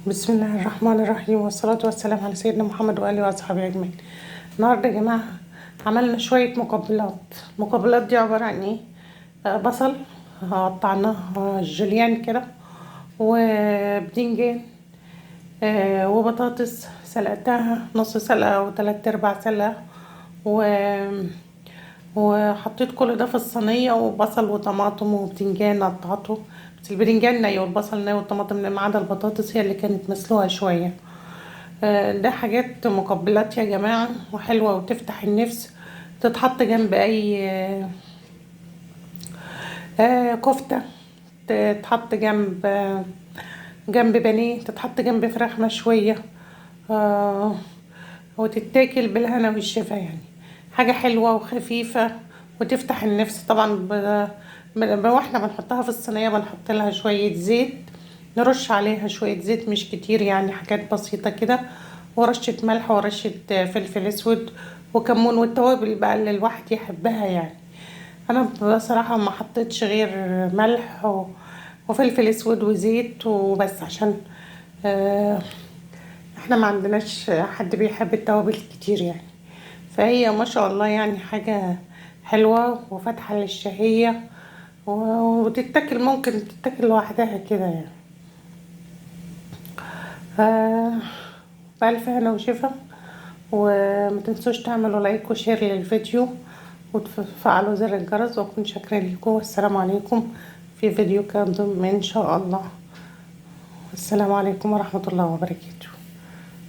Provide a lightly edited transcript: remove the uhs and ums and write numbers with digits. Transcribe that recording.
بسم الله الرحمن الرحيم، والصلاة والسلام على سيدنا محمد وآله وأصحابه أجمعين. النهاردة يا جماعة عملنا شوية مقبلات. المقبلات دي عبارة عن ايه؟ بصل قطعناه جوليان كده، وبدنجان، وبطاطس سلقتها نص سلقة وتلات ارباع سلقة، و وحطيت كل ده في الصينية، وبصل وطماطم وبتنجان قطعته، بس البتنجان ني والبصل ني والطماطم ني ما عدا البطاطس هي اللي كانت مسلوقة شوية. ده حاجات مقبلات يا جماعة وحلوة وتفتح النفس. تتحط جنب أي كفتة، تتحط جنب بانيه، تتحط جنب فراخ مشوية، آه، وتتاكل بالهنا والشفا. يعني حاجة حلوة وخفيفة وتفتح النفس. طبعا واحنا بنحطها في الصينية بنحط لها شوية زيت، نرش عليها شوية زيت مش كتير، يعني حاجات بسيطة كده، ورشة ملح ورشة فلفل اسود وكمون، والتوابل بقى اللي الواحد يحبها يعني. انا بصراحة ما حطيتش غير ملح وفلفل اسود وزيت وبس، عشان آه، احنا ما عندناش حد بيحب التوابل كتير يعني. فهي ما شاء الله يعني حاجة حلوة وفاتحة للشهية، وتتاكل، ممكن تتاكل لوحدها كده يعني. آه، بألف هنا وشفا. وما تنسوش تعملوا لايك وشير للفيديو، وتفعلوا زر الجرس، واكون شاكرة لكم. والسلام عليكم في فيديو قادم ان شاء الله. السلام عليكم ورحمة الله وبركاته.